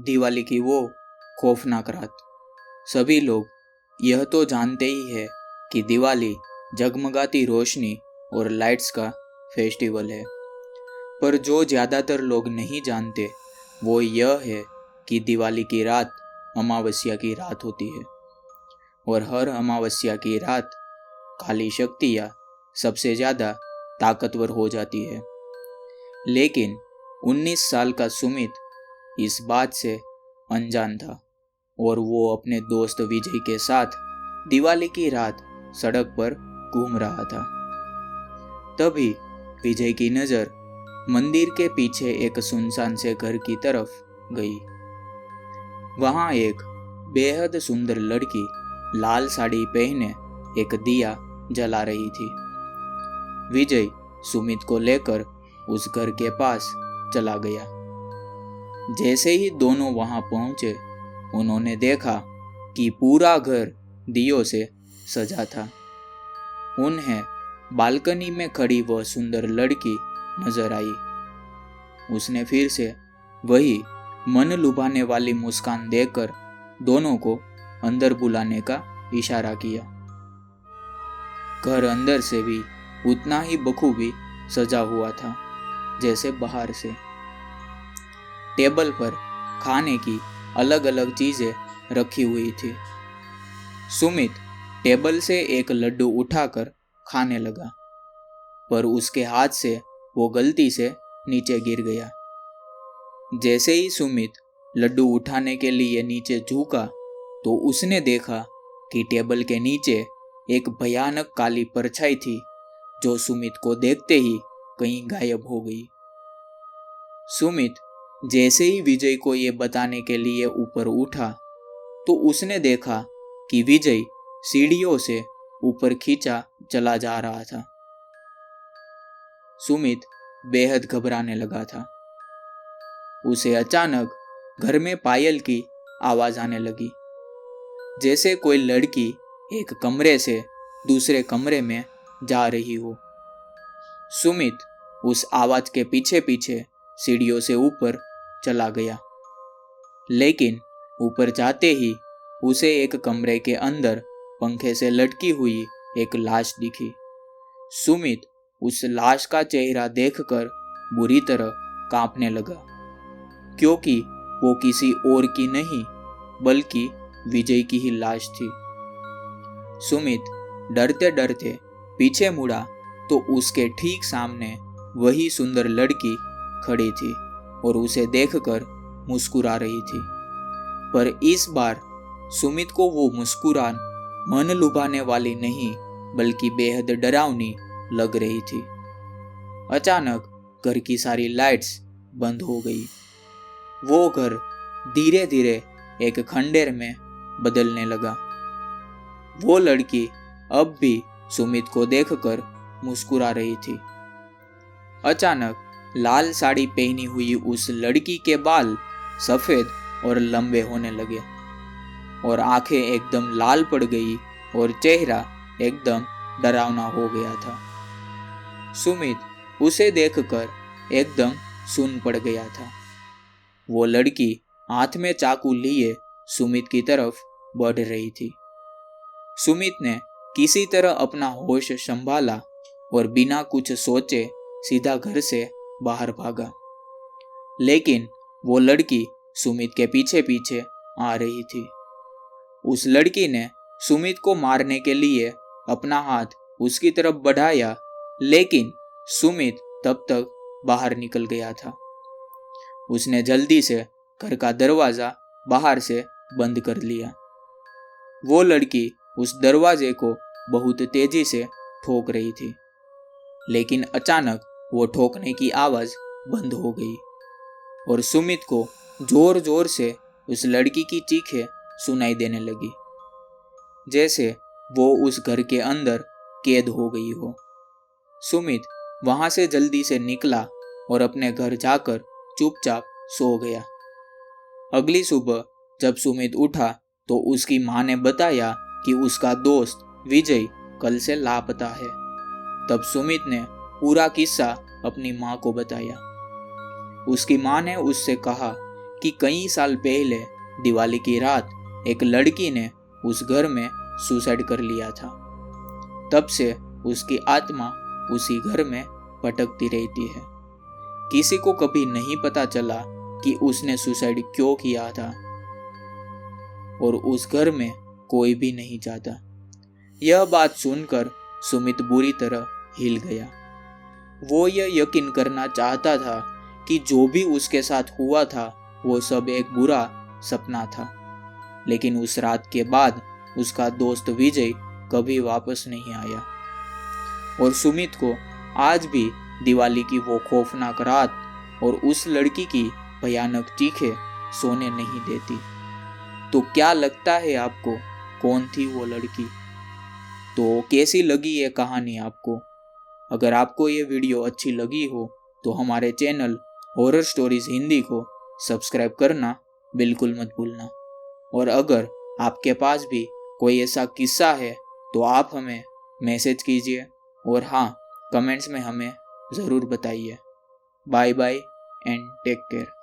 दिवाली की वो खौफनाक रात। सभी लोग यह तो जानते ही है कि दिवाली जगमगाती रोशनी और लाइट्स का फेस्टिवल है, पर जो ज़्यादातर लोग नहीं जानते वो यह है कि दिवाली की रात अमावस्या की रात होती है और हर अमावस्या की रात काली शक्तियाँ सबसे ज़्यादा ताकतवर हो जाती है। लेकिन 19 साल का सुमित इस बात से अनजान था और वो अपने दोस्त विजय के साथ दिवाली की रात सड़क पर घूम रहा था। तभी विजय की नज़र मंदिर के पीछे एक सुनसान से घर की तरफ गई। वहाँ एक बेहद सुंदर लड़की लाल साड़ी पहने एक दिया जला रही थी। विजय सुमित को लेकर उस घर के पास चला गया। जैसे ही दोनों वहां पहुंचे, उन्होंने देखा कि पूरा घर दियों से सजा था। उन्हें बालकनी में खड़ी वह सुंदर लड़की नजर आई। उसने फिर से वही मन लुभाने वाली मुस्कान देकर दोनों को अंदर बुलाने का इशारा किया। घर अंदर से भी उतना ही बखूबी सजा हुआ था जैसे बाहर से। टेबल पर खाने की अलग अलग चीजें रखी हुई थी। सुमित टेबल से एक लड्डू उठाकर खाने लगा, पर उसके हाथ से वो गलती से नीचे गिर गया। जैसे ही सुमित लड्डू उठाने के लिए नीचे झुका तो उसने देखा कि टेबल के नीचे एक भयानक काली परछाई थी जो सुमित को देखते ही कहीं गायब हो गई। सुमित जैसे ही विजय को ये बताने के लिए ऊपर उठा तो उसने देखा कि विजय सीढ़ियों से ऊपर खींचा चला जा रहा था। सुमित बेहद घबराने लगा था। उसे अचानक घर में पायल की आवाज आने लगी, जैसे कोई लड़की एक कमरे से दूसरे कमरे में जा रही हो। सुमित उस आवाज के पीछे पीछे सीढ़ियों से ऊपर चला गया, लेकिन ऊपर जाते ही उसे एक कमरे के अंदर पंखे से लटकी हुई एक लाश दिखी। सुमित उस लाश का चेहरा देखकर बुरी तरह कांपने लगा, क्योंकि वो किसी और की नहीं बल्कि विजय की ही लाश थी। सुमित डरते डरते पीछे मुड़ा तो उसके ठीक सामने वही सुंदर लड़की खड़ी थी और उसे देखकर मुस्कुरा रही थी। पर इस बार सुमित को वो मुस्कुरान मन लुभाने वाली नहीं बल्कि बेहद डरावनी लग रही थी। अचानक घर की सारी लाइट्स बंद हो गई। वो घर धीरे धीरे एक खंडेर में बदलने लगा। वो लड़की अब भी सुमित को देखकर मुस्कुरा रही थी। अचानक लाल साड़ी पहनी हुई उस लड़की के बाल सफेद और लंबे होने लगे और आंखें एकदम लाल पड़ गई और चेहरा एकदम डरावना हो गया था। सुमित उसे देखकर एकदम सुन्न पड़ गया था। वो लड़की हाथ में चाकू लिए सुमित की तरफ बढ़ रही थी। सुमित ने किसी तरह अपना होश संभाला और बिना कुछ सोचे सीधा घर से बाहर भागा। लेकिन वो लड़की सुमित के पीछे पीछे आ रही थी। उस लड़की ने सुमित को मारने के लिए अपना हाथ उसकी तरफ बढ़ाया, लेकिन सुमित तब तक बाहर निकल गया था। उसने जल्दी से घर का दरवाजा बाहर से बंद कर लिया। वो लड़की उस दरवाजे को बहुत तेजी से ठोक रही थी, लेकिन अचानक वो ठोकने की आवाज बंद हो गई और सुमित को जोर जोर से उस लड़की की चीखें सुनाई देने लगी, जैसे वो उस घर के अंदर कैद हो गई हो। सुमित वहां से जल्दी से निकला और अपने घर जाकर चुपचाप सो गया। अगली सुबह जब सुमित उठा तो उसकी मां ने बताया कि उसका दोस्त विजय कल से लापता है। तब सुमित ने पूरा किस्सा अपनी मां को बताया। उसकी मां ने उससे कहा कि कई साल पहले दिवाली की रात एक लड़की ने उस घर में सुसाइड कर लिया था। तब से उसकी आत्मा उसी घर में भटकती रहती है। किसी को कभी नहीं पता चला कि उसने सुसाइड क्यों किया था और उस घर में कोई भी नहीं जाता। यह बात सुनकर सुमित बुरी तरह हिल गया। वो यह यकीन करना चाहता था कि जो भी उसके साथ हुआ था वो सब एक बुरा सपना था, लेकिन उस रात के बाद उसका दोस्त विजय कभी वापस नहीं आया और सुमित को आज भी दिवाली की वो खौफनाक रात और उस लड़की की भयानक चीखें सोने नहीं देती। तो क्या लगता है आपको, कौन थी वो लड़की? तो कैसी लगी ये कहानी आपको? अगर आपको ये वीडियो अच्छी लगी हो तो हमारे चैनल हॉरर स्टोरीज हिंदी को सब्सक्राइब करना बिल्कुल मत भूलना। और अगर आपके पास भी कोई ऐसा किस्सा है तो आप हमें मैसेज कीजिए और हाँ, कमेंट्स में हमें ज़रूर बताइए। Bye bye and take care.